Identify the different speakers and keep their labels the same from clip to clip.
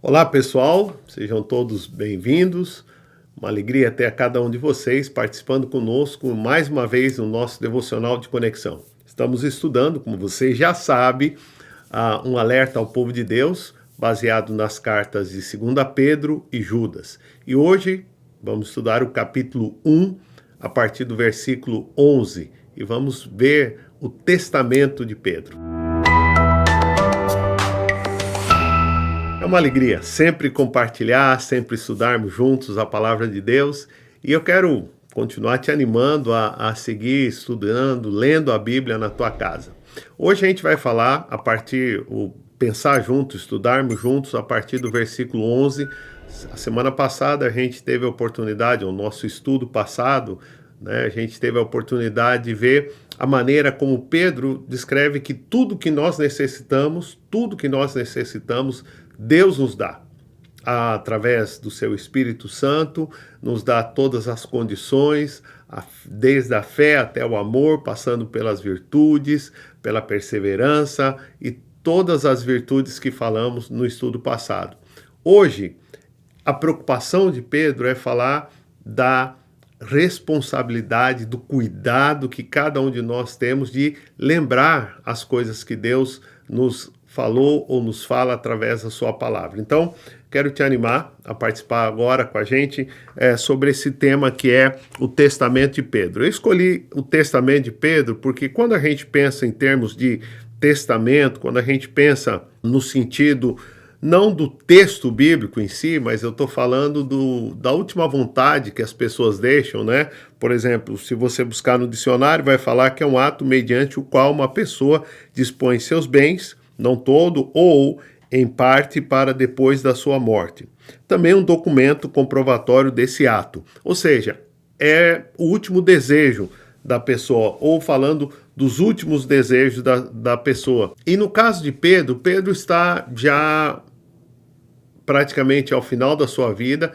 Speaker 1: Olá pessoal, sejam todos bem-vindos. Uma alegria ter a cada um de vocês participando conosco mais uma vez no nosso devocional de conexão. Estamos estudando, como você já sabe, um alerta ao povo de Deus, baseado nas cartas de 2 Pedro e Judas. E hoje vamos estudar o capítulo 1, a partir do versículo 11, e vamos ver o testamento de Pedro. É uma alegria sempre compartilhar, sempre estudarmos juntos a palavra de Deus, e eu quero continuar te animando a seguir estudando, lendo a Bíblia na tua casa. Hoje a gente vai falar pensar juntos, estudarmos juntos a partir do versículo 11. A semana passada a gente teve a oportunidade, o nosso estudo passado, a gente teve a oportunidade de ver a maneira como Pedro descreve que tudo que nós necessitamos, Deus nos dá, através do seu Espírito Santo, nos dá todas as condições, desde a fé até o amor, passando pelas virtudes, pela perseverança e todas as virtudes que falamos no estudo passado. Hoje, a preocupação de Pedro é falar da responsabilidade, do cuidado que cada um de nós temos de lembrar as coisas que Deus nos falou ou nos fala através da sua palavra. Então, quero te animar a participar agora com a gente sobre esse tema que é o testamento de Pedro. Eu escolhi o testamento de Pedro porque quando a gente pensa em termos de testamento, quando a gente pensa no sentido não do texto bíblico em si, mas eu estou falando da última vontade que as pessoas deixam, né? Por exemplo, se você buscar no dicionário, vai falar que é um ato mediante o qual uma pessoa dispõe seus bens, não todo ou em parte, para depois da sua morte. Também um documento comprovatório desse ato, ou seja, é o último desejo da pessoa, ou falando dos últimos desejos da pessoa. E no caso de Pedro, Pedro está já praticamente ao final da sua vida,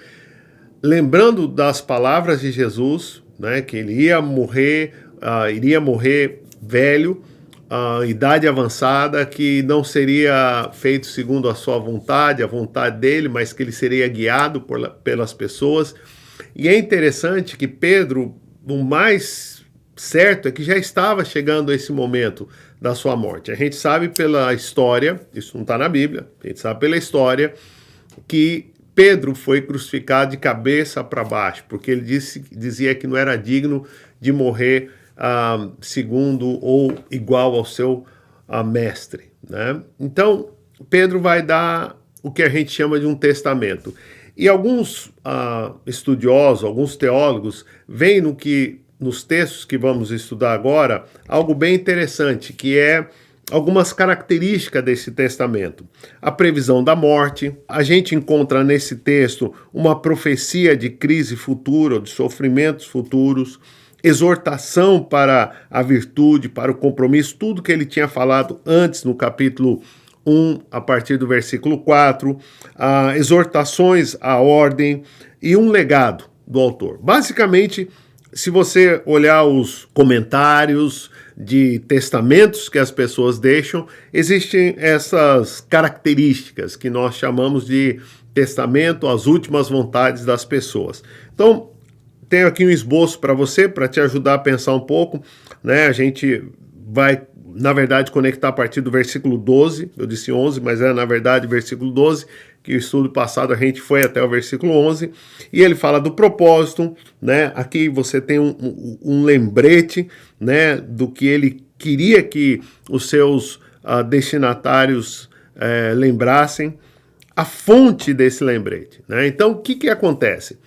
Speaker 1: lembrando das palavras de Jesus, que ele iria morrer velho, idade avançada, que não seria feito segundo a sua vontade, a vontade dele, mas que ele seria guiado pelas pessoas. E é interessante que Pedro, o mais certo é que já estava chegando esse momento da sua morte. A gente sabe pela história, isso não está na Bíblia, a gente sabe pela história que Pedro foi crucificado de cabeça para baixo, porque ele dizia que não era digno de morrer segundo ou igual ao seu mestre, né? Então, Pedro vai dar o que a gente chama de um testamento. E alguns estudiosos, alguns teólogos, veem nos textos que vamos estudar agora, algo bem interessante, que é algumas características desse testamento. A previsão da morte. A gente encontra nesse texto uma profecia de crise futura, de sofrimentos futuros, exortação para a virtude, para o compromisso, tudo que ele tinha falado antes no capítulo 1, a partir do versículo 4, exortações à ordem e um legado do autor. Basicamente, se você olhar os comentários de testamentos que as pessoas deixam, existem essas características que nós chamamos de testamento, as últimas vontades das pessoas. Então, tenho aqui um esboço para você, para te ajudar a pensar um pouco, né? A gente vai, na verdade, conectar a partir do versículo 12, eu disse 11, mas na verdade, versículo 12, que o estudo passado a gente foi até o versículo 11, e ele fala do propósito, né? Aqui você tem um lembrete, né, do que ele queria que os seus destinatários lembrassem, a fonte desse lembrete, né? Então, o que acontece?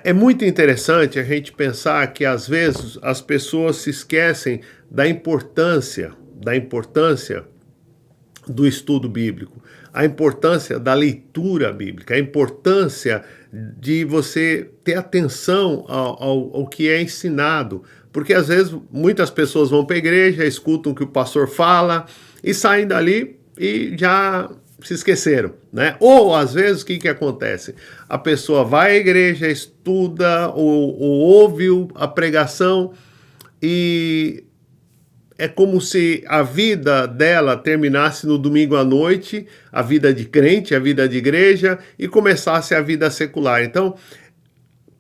Speaker 1: É muito interessante a gente pensar que, às vezes, as pessoas se esquecem da importância do estudo bíblico, a importância da leitura bíblica, a importância de você ter atenção ao que é ensinado, porque às vezes muitas pessoas vão para a igreja, escutam o que o pastor fala e saem dali e já se esqueceram, né? Ou às vezes o que acontece? A pessoa vai à igreja, estuda ou ouve a pregação e é como se a vida dela terminasse no domingo à noite, a vida de crente, a vida de igreja, e começasse a vida secular. Então,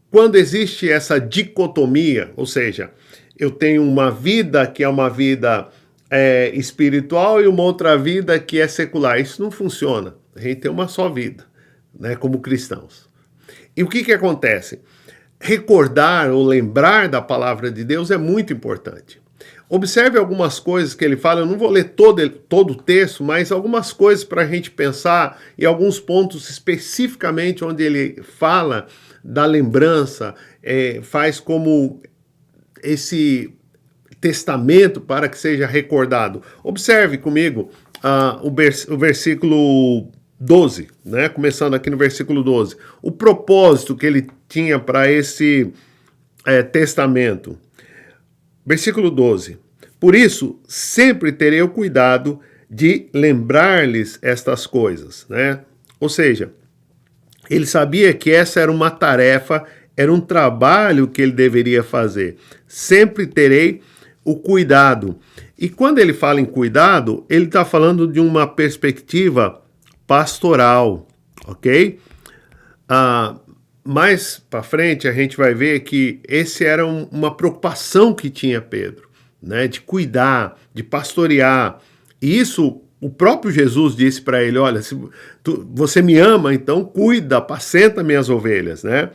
Speaker 1: quando existe essa dicotomia, ou seja, eu tenho uma vida que é uma vida espiritual e uma outra vida que é secular, isso não funciona. A gente tem uma só vida, né, como cristãos. E o que acontece? Recordar ou lembrar da palavra de Deus é muito importante. Observe algumas coisas que ele fala, eu não vou ler todo o texto, mas algumas coisas para a gente pensar e alguns pontos especificamente onde ele fala da lembrança, faz como esse testamento para que seja recordado. Observe comigo o versículo 12, né? Começando aqui no versículo 12. O propósito que ele tinha para esse testamento. Versículo 12. Por isso, sempre terei o cuidado de lembrar-lhes estas coisas, né? Ou seja, ele sabia que essa era uma tarefa, era um trabalho que ele deveria fazer. Sempre terei o cuidado. E quando ele fala em cuidado, ele está falando de uma perspectiva pastoral, ok? Mais para frente a gente vai ver que esse era uma preocupação que tinha Pedro, né, de cuidar, de pastorear. E isso o próprio Jesus disse para ele, olha, se você me ama, então cuida, apacenta minhas ovelhas, né?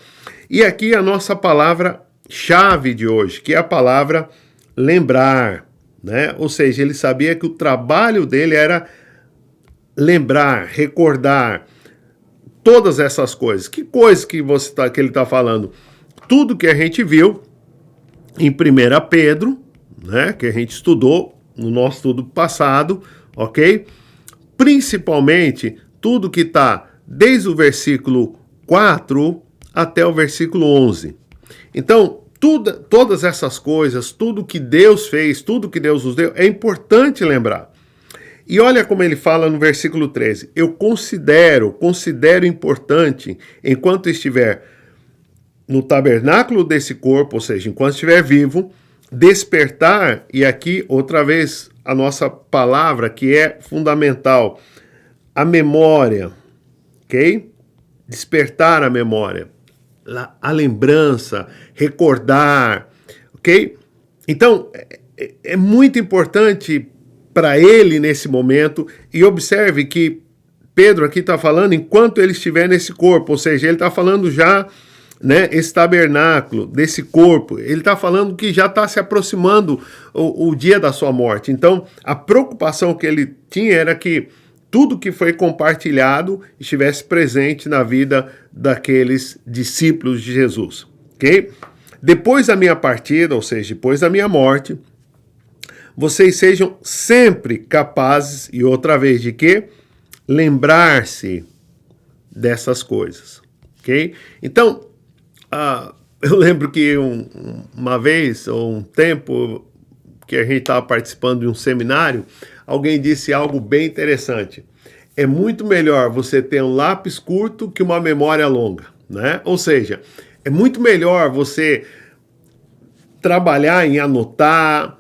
Speaker 1: E aqui a nossa palavra-chave de hoje, que é a palavra lembrar, né? Ou seja, ele sabia que o trabalho dele era lembrar, recordar, todas essas coisas. Que coisa que ele está falando? Tudo que a gente viu em 1 Pedro, né, que a gente estudou no nosso estudo passado, ok? Principalmente tudo que está desde o versículo 4 até o versículo 11. Então, todas essas coisas, tudo que Deus fez, tudo que Deus nos deu, é importante lembrar. E olha como ele fala no versículo 13. Eu considero importante, enquanto estiver no tabernáculo desse corpo, ou seja, enquanto estiver vivo, despertar, e aqui outra vez a nossa palavra que é fundamental, a memória, ok? Despertar a memória, a lembrança, recordar, ok? Então, é muito importante para ele nesse momento, e observe que Pedro aqui está falando enquanto ele estiver nesse corpo, ou seja, ele está falando já, né, esse tabernáculo, desse corpo, ele está falando que já está se aproximando o dia da sua morte. Então, a preocupação que ele tinha era que tudo que foi compartilhado estivesse presente na vida daqueles discípulos de Jesus, ok? Depois da minha partida, ou seja, depois da minha morte, vocês sejam sempre capazes, e outra vez de quê? Lembrar-se dessas coisas, ok? Então, eu lembro que uma vez, ou um tempo, que a gente estava participando de um seminário, alguém disse algo bem interessante. É muito melhor você ter um lápis curto que uma memória longa, né? Ou seja, é muito melhor você trabalhar em anotar,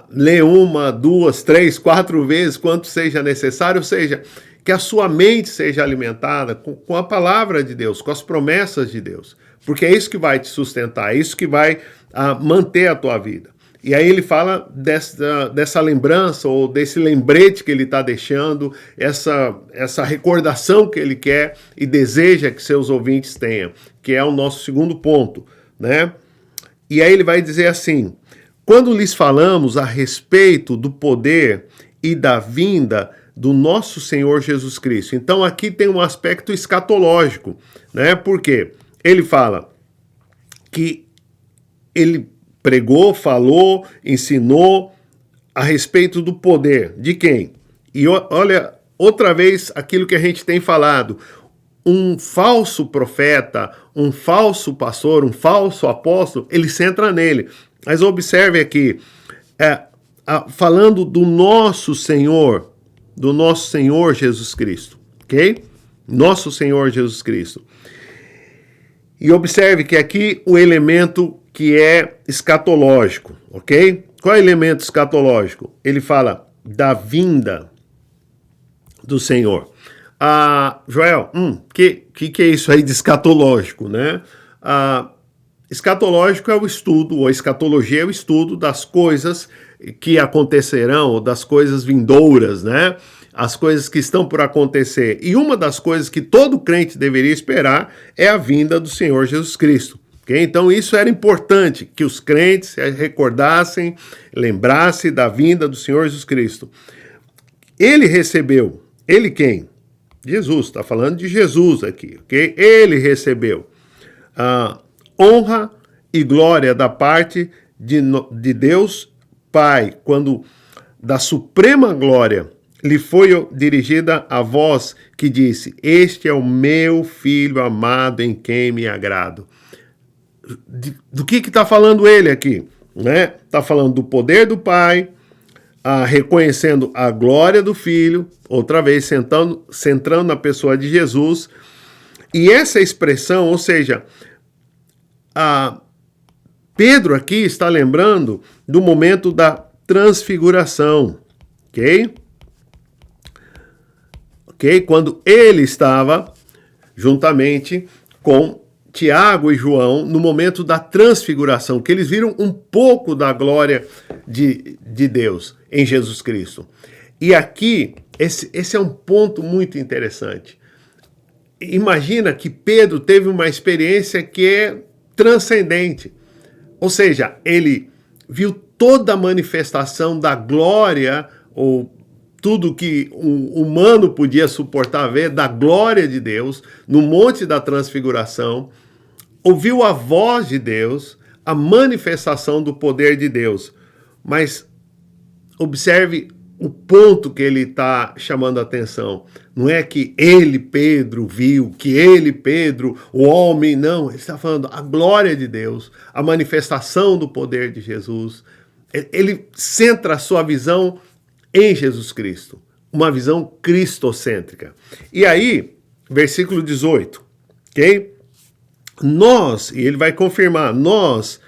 Speaker 1: ler 1, 2, 3, 4 vezes, quanto seja necessário, ou seja, que a sua mente seja alimentada com a palavra de Deus, com as promessas de Deus, porque é isso que vai te sustentar, é isso que vai manter a tua vida. E aí ele fala dessa lembrança, ou desse lembrete que ele está deixando, essa recordação que ele quer e deseja que seus ouvintes tenham, que é o nosso segundo ponto, né? E aí ele vai dizer assim: quando lhes falamos a respeito do poder e da vinda do nosso Senhor Jesus Cristo. Então aqui tem um aspecto escatológico, né? Porque ele fala que ele pregou, falou, ensinou a respeito do poder. De quem? E olha, outra vez, aquilo que a gente tem falado. Um falso profeta, um falso pastor, um falso apóstolo, ele centra nele. Mas observe aqui, falando do nosso Senhor Jesus Cristo, ok? Nosso Senhor Jesus Cristo. E observe que aqui o elemento que é escatológico, ok? Qual é o elemento escatológico? Ele fala da vinda do Senhor. Joel, que é isso aí de escatológico, né? Escatológico é o estudo, ou escatologia é o estudo das coisas que acontecerão, ou das coisas vindouras, né? As coisas que estão por acontecer. E uma das coisas que todo crente deveria esperar é a vinda do Senhor Jesus Cristo. Okay? Então isso era importante, que os crentes recordassem, lembrassem da vinda do Senhor Jesus Cristo. Ele recebeu, ele quem? Jesus, está falando de Jesus aqui, ok? Ele recebeu honra e glória da parte de Deus Pai, quando da suprema glória lhe foi dirigida a voz que disse: este é o meu filho amado em quem me agrado. Do que está falando ele aqui? Né? Está falando do poder do Pai, reconhecendo a glória do Filho, outra vez centrando na pessoa de Jesus. E essa expressão, ou seja, Pedro aqui está lembrando do momento da transfiguração, ok? Ok? Quando ele estava juntamente com Tiago e João no momento da transfiguração, que eles viram um pouco da glória de Deus em Jesus Cristo. E aqui, esse é um ponto muito interessante. Imagina que Pedro teve uma experiência que é transcendente. Ou seja, ele viu toda a manifestação da glória, ou tudo que um humano podia suportar ver, da glória de Deus, no Monte da Transfiguração, ouviu a voz de Deus, a manifestação do poder de Deus. Mas observe o ponto que ele está chamando a atenção. Não é que ele, Pedro, viu, que ele, Pedro, o homem, não. Ele está falando a glória de Deus, a manifestação do poder de Jesus. Ele centra a sua visão em Jesus Cristo, uma visão cristocêntrica. E aí, versículo 18, ok? Nós, e ele vai confirmar, nós,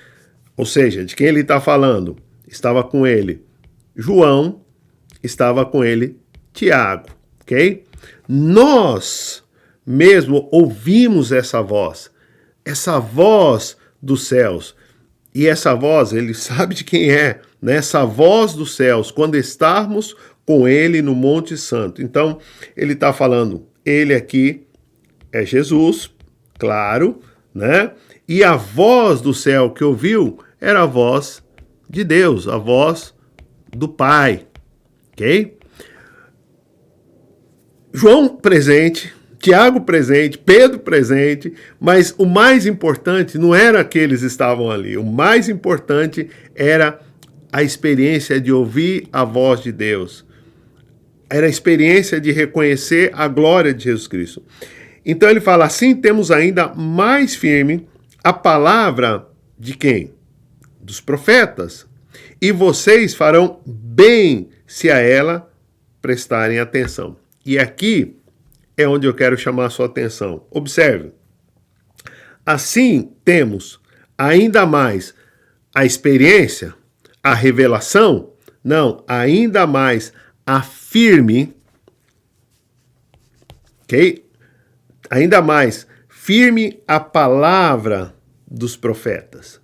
Speaker 1: ou seja, de quem ele está falando, estava com ele João, estava com ele Tiago, ok? Nós mesmo ouvimos essa voz dos céus. E essa voz, ele sabe de quem é, né? Essa voz dos céus, quando estarmos com ele no Monte Santo. Então, ele está falando, ele aqui é Jesus, claro, né? E a voz do céu que ouviu era a voz de Deus, a voz do Pai, ok? João presente, Tiago presente, Pedro presente, mas o mais importante não era que eles estavam ali, o mais importante era a experiência de ouvir a voz de Deus, era a experiência de reconhecer a glória de Jesus Cristo. Então ele fala, assim temos ainda mais firme a palavra de quem? Dos profetas. E vocês farão bem se a ela prestarem atenção. E aqui é onde eu quero chamar a sua atenção. Observe. Assim temos ainda mais a experiência, a revelação, não, ainda mais a firme, ok? Ainda mais firme a palavra dos profetas.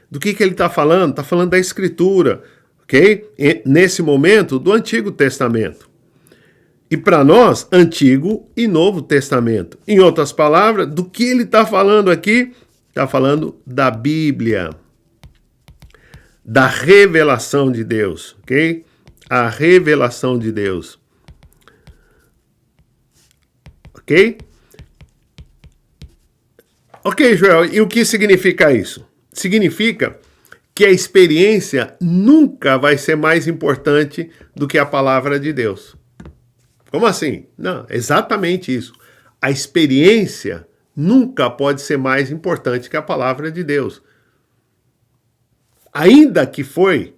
Speaker 1: Do que ele está falando? Está falando da Escritura, ok? E, nesse momento, do Antigo Testamento. E para nós, Antigo e Novo Testamento. Em outras palavras, do que ele está falando aqui? Está falando da Bíblia, da revelação de Deus, ok? A revelação de Deus. Ok? Ok, Joel, e o que significa isso? Significa que a experiência nunca vai ser mais importante do que a palavra de Deus. Como assim? Não, exatamente isso. A experiência nunca pode ser mais importante que a palavra de Deus. Ainda que foi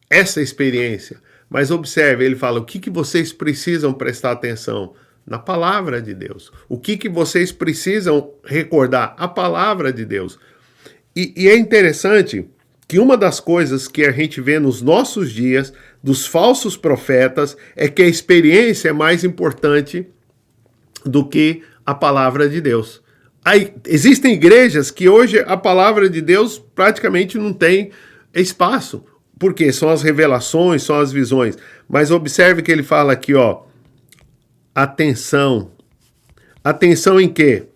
Speaker 1: essa experiência, mas observe, ele fala, o que vocês precisam prestar atenção? Na palavra de Deus. O que vocês precisam recordar? A palavra de Deus. E é interessante que uma das coisas que a gente vê nos nossos dias dos falsos profetas é que a experiência é mais importante do que a palavra de Deus. Aí, existem igrejas que hoje a palavra de Deus praticamente não tem espaço, porque são as revelações, são as visões. Mas observe que ele fala aqui, ó, atenção. Atenção em quê?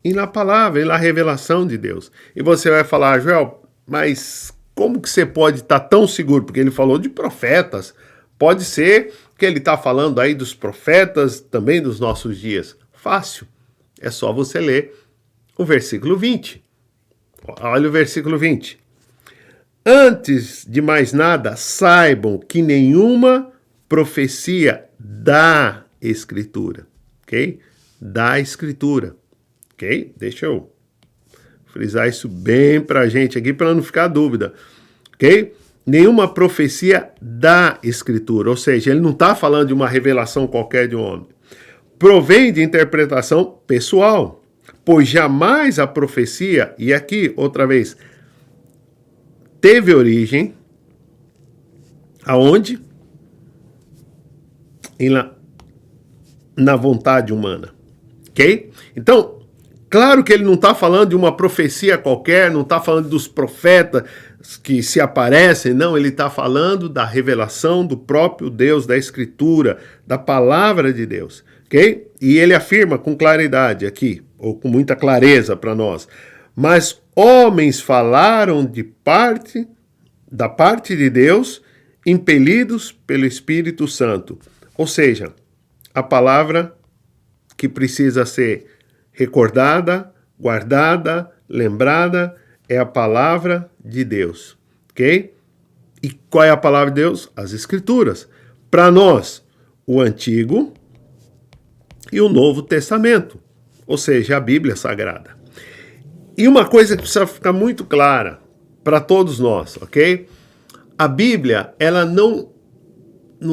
Speaker 1: E na palavra, e na revelação de Deus. E você vai falar, Joel, mas como que você pode estar tão seguro? Porque ele falou de profetas. Pode ser que ele está falando aí dos profetas também dos nossos dias. Fácil. É só você ler o versículo 20. Olha o versículo 20. Antes de mais nada, saibam que nenhuma profecia da Escritura, ok? Da Escritura, ok? Deixa eu frisar isso bem pra gente aqui, para não ficar dúvida, ok? Nenhuma profecia da Escritura, ou seja, ele não está falando de uma revelação qualquer de um homem. Provém de interpretação pessoal, pois jamais a profecia, e aqui, outra vez, teve origem aonde? Na vontade humana, ok? Então, claro que ele não está falando de uma profecia qualquer, não está falando dos profetas que se aparecem, não, ele está falando da revelação do próprio Deus, da Escritura, da palavra de Deus, ok? E ele afirma com claridade aqui, ou com muita clareza para nós, mas homens falaram da parte de Deus, impelidos pelo Espírito Santo. Ou seja, a palavra que precisa ser recordada, guardada, lembrada, é a palavra de Deus, ok? E qual é a palavra de Deus? As Escrituras. Para nós, o Antigo e o Novo Testamento, ou seja, a Bíblia Sagrada. E uma coisa que precisa ficar muito clara para todos nós, ok? A Bíblia, ela não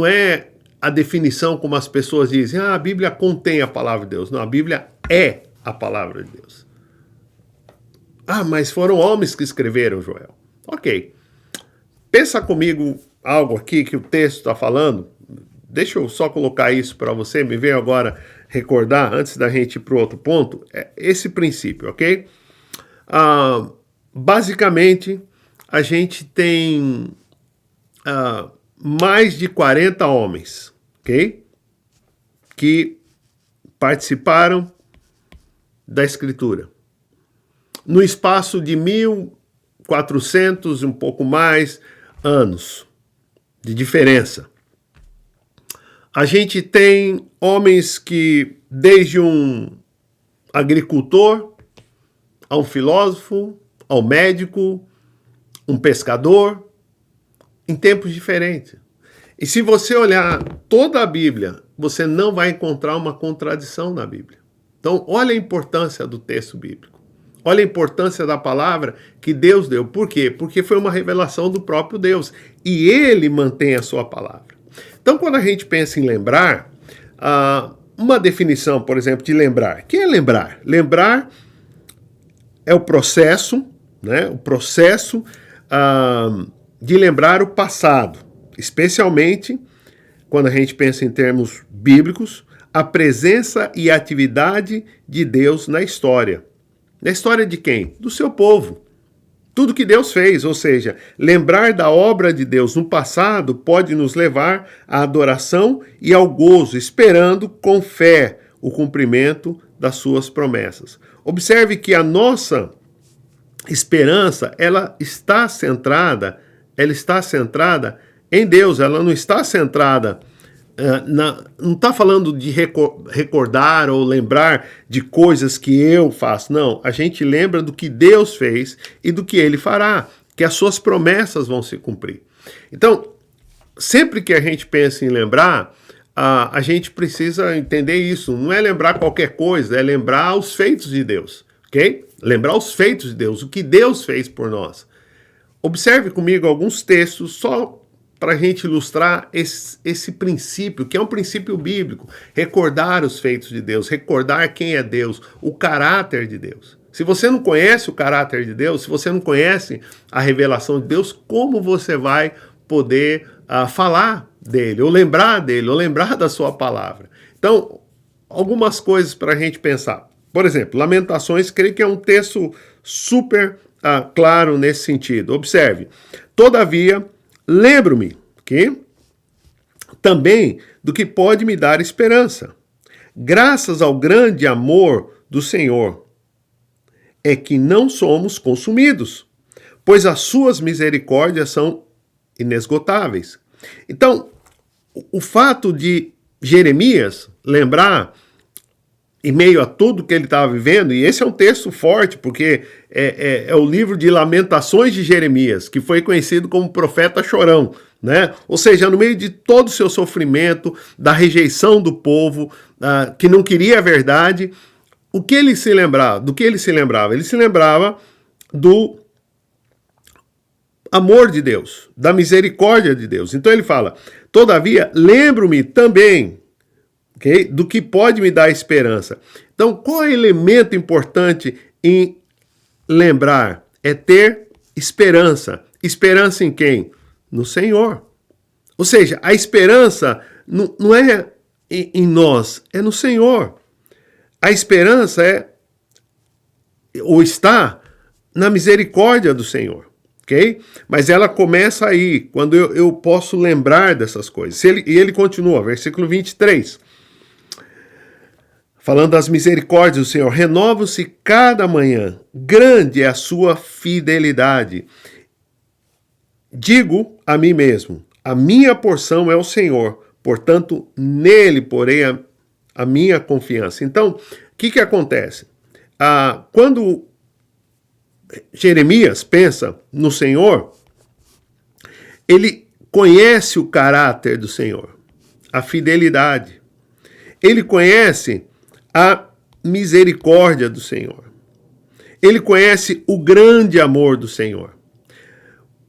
Speaker 1: é a definição como as pessoas dizem, a Bíblia contém a palavra de Deus. Não, a Bíblia é a palavra de Deus. Mas foram homens que escreveram, Joel. Ok. Pensa comigo algo aqui que o texto está falando. Deixa eu só colocar isso para você, me veio agora recordar, antes da gente ir para o outro ponto, esse princípio, ok? Basicamente, a gente tem mais de 40 homens, ok? Que participaram da Escritura. No espaço de 1400 e um pouco mais anos de diferença. A gente tem homens que, desde um agricultor, a um filósofo, ao médico, um pescador, em tempos diferentes. E se você olhar toda a Bíblia, você não vai encontrar uma contradição na Bíblia. Então, olha a importância do texto bíblico. Olha a importância da palavra que Deus deu. Por quê? Porque foi uma revelação do próprio Deus. E Ele mantém a sua palavra. Então, quando a gente pensa em lembrar, uma definição, por exemplo, de lembrar. O que é lembrar? Lembrar é o processo, né? O processo de lembrar o passado. Especialmente, quando a gente pensa em termos bíblicos, a presença e a atividade de Deus na história. Na história de quem? Do seu povo. Tudo que Deus fez, ou seja, lembrar da obra de Deus no passado pode nos levar à adoração e ao gozo, esperando com fé o cumprimento das suas promessas. Observe que a nossa esperança, ela está centrada em Deus, ela não está centrada não está falando de recordar ou lembrar de coisas que eu faço. Não, a gente lembra do que Deus fez e do que Ele fará, que as suas promessas vão se cumprir. Então, sempre que a gente pensa em lembrar, a gente precisa entender isso. Não é lembrar qualquer coisa, é lembrar os feitos de Deus, ok? Lembrar os feitos de Deus, o que Deus fez por nós. Observe comigo alguns textos só para a gente ilustrar esse princípio, que é um princípio bíblico. Recordar os feitos de Deus, recordar quem é Deus, o caráter de Deus. Se você não conhece o caráter de Deus, se você não conhece a revelação de Deus, como você vai poder falar dele, ou lembrar da sua palavra? Então, algumas coisas para a gente pensar. Por exemplo, Lamentações, creio que é um texto super claro nesse sentido. Observe. Todavia, lembro-me que também do que pode me dar esperança. Graças ao grande amor do Senhor, é que não somos consumidos, pois as suas misericórdias são inesgotáveis. Então, o fato de Jeremias lembrar, em meio a tudo que ele estava vivendo, e esse é um texto forte, porque é o livro de Lamentações de Jeremias, que foi conhecido como profeta chorão, né? Ou seja, no meio de todo o seu sofrimento, da rejeição do povo, que não queria a verdade, do que ele se lembrava? Ele se lembrava do amor de Deus, da misericórdia de Deus. Então ele fala, todavia, lembro-me também, okay, do que pode me dar esperança. Então, qual é o elemento importante em lembrar? É ter esperança. Esperança em quem? No Senhor. Ou seja, a esperança não é em nós, é no Senhor. A esperança está na misericórdia do Senhor, ok? Mas ela começa aí, quando eu posso lembrar dessas coisas. E ele continua, versículo 23. Falando das misericórdias do Senhor, renovam-se cada manhã, grande é a sua fidelidade. Digo a mim mesmo, a minha porção é o Senhor, portanto, nele porei a minha confiança. Então, o que acontece? Quando Jeremias pensa no Senhor, ele conhece o caráter do Senhor, a fidelidade. Ele conhece a misericórdia do Senhor. Ele conhece o grande amor do Senhor.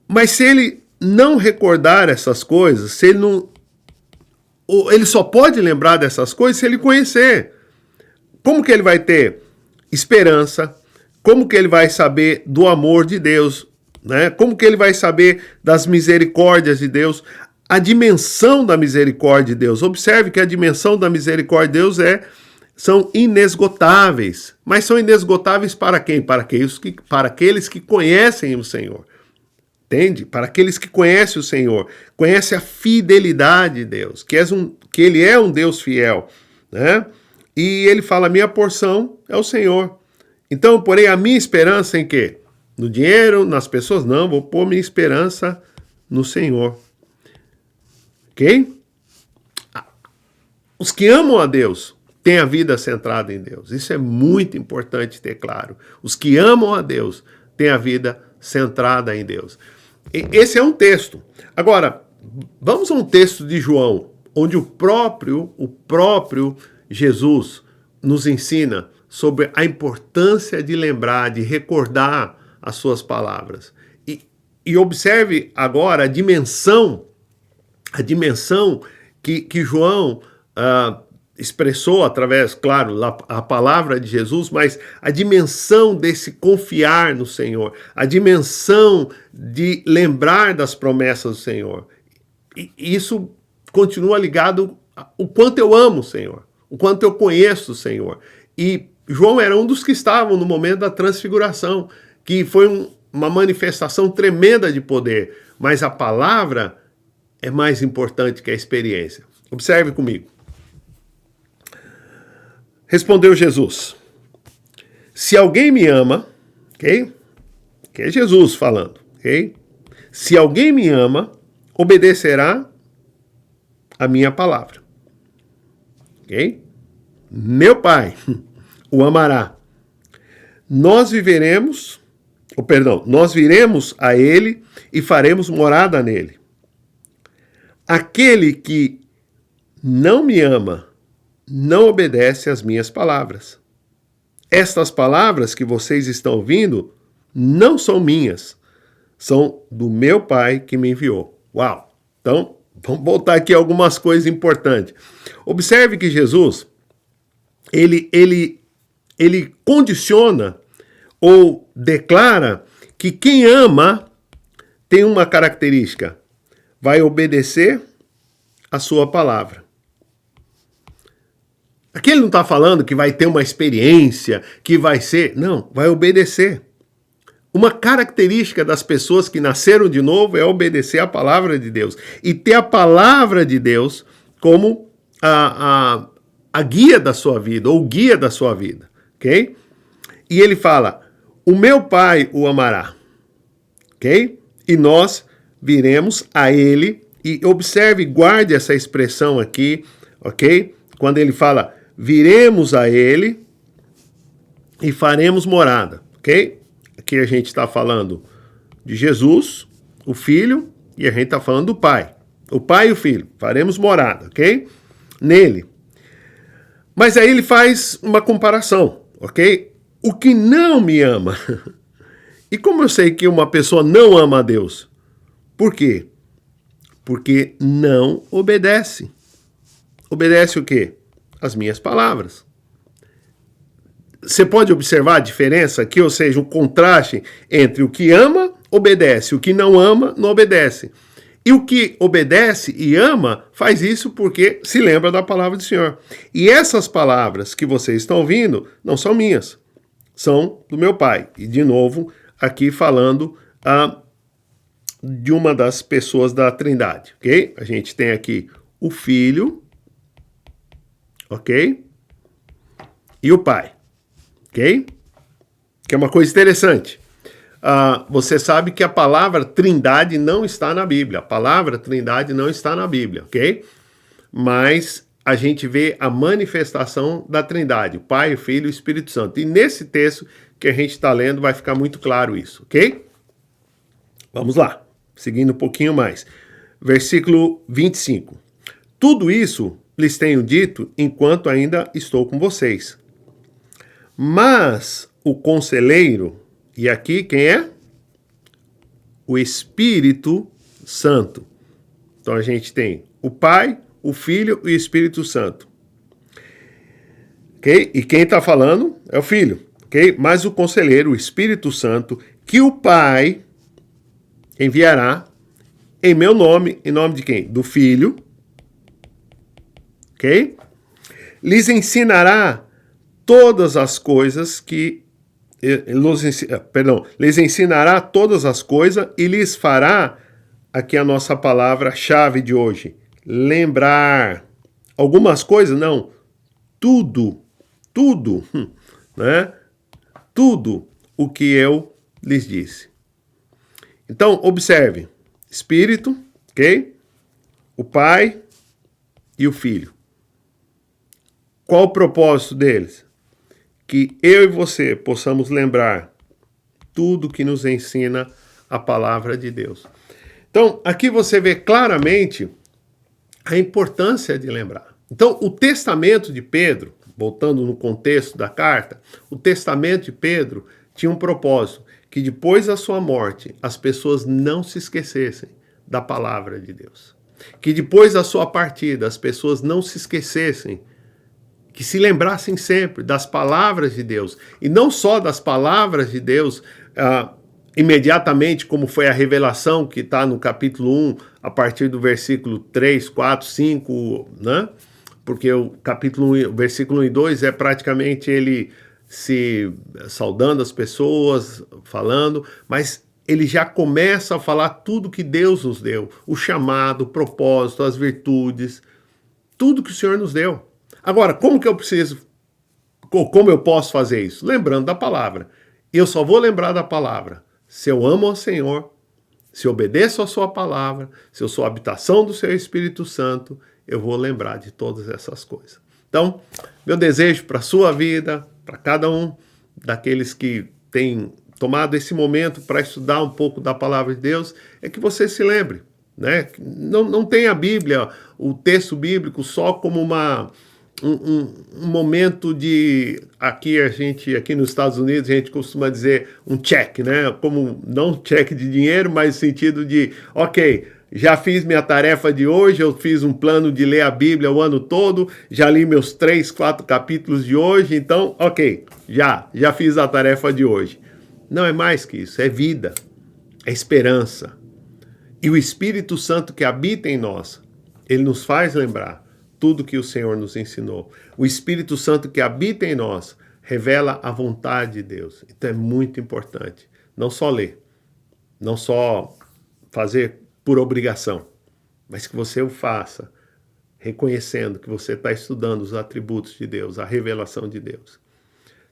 Speaker 1: Mas se ele não recordar essas coisas, se ele não... Ele só pode lembrar dessas coisas se ele conhecer. Como que ele vai ter esperança? Como que ele vai saber do amor de Deus? Né? Como que ele vai saber das misericórdias de Deus? A dimensão da misericórdia de Deus. Observe que a dimensão da misericórdia de Deus são inesgotáveis. Mas são inesgotáveis para quem? Para aqueles que conhecem o Senhor. Entende? Para aqueles que conhecem o Senhor, conhecem a fidelidade de Deus, que Ele é um Deus fiel, né? E ele fala, minha porção é o Senhor. Então, porém, a minha esperança em quê? No dinheiro, nas pessoas? Não, vou pôr minha esperança no Senhor. Ok? Os que amam a Deus têm a vida centrada em Deus. Isso é muito importante ter claro. Os que amam a Deus têm a vida centrada em Deus. Esse é um texto. Agora, vamos a um texto de João, onde o próprio Jesus nos ensina sobre a importância de lembrar, de recordar as suas palavras. E observe agora a dimensão que João expressou através, claro, a palavra de Jesus, mas a dimensão desse confiar no Senhor, a dimensão de lembrar das promessas do Senhor. E isso continua ligado ao quanto eu amo o Senhor, o quanto eu conheço o Senhor. E João era um dos que estavam no momento da transfiguração, que foi uma manifestação tremenda de poder, mas a palavra é mais importante que a experiência. Observe comigo. Respondeu Jesus, se alguém me ama, ok? Que é Jesus falando, ok? Se alguém me ama, obedecerá a minha palavra, ok? Meu Pai o amará. Nós viremos a ele e faremos morada nele. Aquele que não me ama, não obedece às minhas palavras. Estas palavras que vocês estão ouvindo não são minhas, são do meu Pai que me enviou. Uau! Então, vamos voltar aqui algumas coisas importantes. Observe que Jesus, ele condiciona ou declara que quem ama tem uma característica: vai obedecer a sua palavra. Aqui ele não está falando que vai ter uma experiência, que vai ser... Não, vai obedecer. Uma característica das pessoas que nasceram de novo é obedecer a palavra de Deus. E ter a palavra de Deus como a guia da sua vida, ou guia da sua vida. Ok? E ele fala, o meu Pai o amará. Ok? E nós viremos a ele. E observe, guarde essa expressão aqui. Ok? Quando ele fala, viremos a ele e faremos morada. Ok? Aqui a gente está falando de Jesus, o Filho, e a gente está falando do Pai. O Pai e o Filho, faremos morada, ok? Nele. Mas aí ele faz uma comparação, ok? O que não me ama. E como eu sei que uma pessoa não ama a Deus? Por quê? Porque não obedece. Obedece o quê? As minhas palavras. Você pode observar a diferença aqui, ou seja, o contraste entre o que ama, obedece, o que não ama, não obedece. E o que obedece e ama, faz isso porque se lembra da palavra do Senhor. E essas palavras que vocês estão ouvindo não são minhas, são do meu Pai. E, de novo, aqui falando de uma das pessoas da Trindade, ok? A gente tem aqui o Filho, ok? E o Pai. Ok? Que é uma coisa interessante. Você sabe que a palavra trindade não está na Bíblia. A palavra trindade não está na Bíblia, ok? Mas a gente vê a manifestação da trindade, o Pai, o Filho e o Espírito Santo. E nesse texto que a gente está lendo vai ficar muito claro isso, ok? Vamos lá, seguindo um pouquinho mais. Versículo 25. Tudo isso lhes tenho dito enquanto ainda estou com vocês. Mas o conselheiro, e aqui quem é? O Espírito Santo. Então a gente tem o Pai, o Filho e o Espírito Santo. Ok? E quem está falando é o Filho. Ok? Mas o conselheiro, o Espírito Santo, que o Pai enviará em meu nome, em nome de quem? Do Filho. Ok? Lhes ensinará todas as coisas que lhes ensinará todas as coisas e lhes fará, aqui a nossa palavra-chave de hoje, lembrar. Algumas coisas, não, tudo, né? Tudo o que eu lhes disse. Então, observe, Espírito, ok? O Pai e o Filho. Qual o propósito deles? Que eu e você possamos lembrar tudo que nos ensina a palavra de Deus. Então, aqui você vê claramente a importância de lembrar. Então, o testamento de Pedro, voltando no contexto da carta, o testamento de Pedro tinha um propósito, que depois da sua morte, as pessoas não se esquecessem da palavra de Deus. Que depois da sua partida, as pessoas não se esquecessem, que se lembrassem sempre das palavras de Deus, e não só das palavras de Deus, imediatamente, como foi a revelação que está no capítulo 1, a partir do versículo 3, 4, 5, né? Porque o capítulo 1, o versículo 1 e 2 é praticamente ele se saudando as pessoas, falando, mas ele já começa a falar tudo que Deus nos deu, o chamado, o propósito, as virtudes, tudo que o Senhor nos deu. Agora, como eu posso fazer isso? Lembrando da palavra. Eu só vou lembrar da palavra se eu amo ao Senhor, se eu obedeço a sua palavra, se eu sou a habitação do seu Espírito Santo, eu vou lembrar de todas essas coisas. Então, meu desejo para a sua vida, para cada um daqueles que têm tomado esse momento para estudar um pouco da palavra de Deus, é que você se lembre, né? Não tem a Bíblia, o texto bíblico, só como um momento de, aqui nos Estados Unidos, a gente costuma dizer um check, né? Como não check de dinheiro, mas no sentido de, ok, já fiz minha tarefa de hoje, eu fiz um plano de ler a Bíblia o ano todo, já li meus 3, 4 capítulos de hoje, então, ok, já fiz a tarefa de hoje. Não é mais que isso, é vida, é esperança. E o Espírito Santo que habita em nós, ele nos faz lembrar tudo que o Senhor nos ensinou. O Espírito Santo que habita em nós revela a vontade de Deus. Então é muito importante. Não só ler, não só fazer por obrigação, mas que você o faça reconhecendo que você está estudando os atributos de Deus, a revelação de Deus.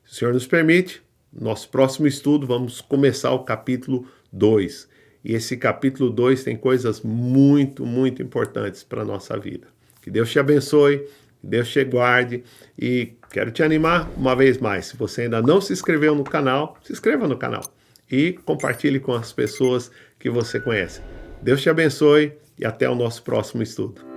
Speaker 1: Se o Senhor nos permite, nosso próximo estudo vamos começar o capítulo 2. E esse capítulo 2 tem coisas muito, muito importantes para a nossa vida. Que Deus te abençoe, que Deus te guarde e quero te animar uma vez mais. Se você ainda não se inscreveu no canal, se inscreva no canal e compartilhe com as pessoas que você conhece. Deus te abençoe e até o nosso próximo estudo.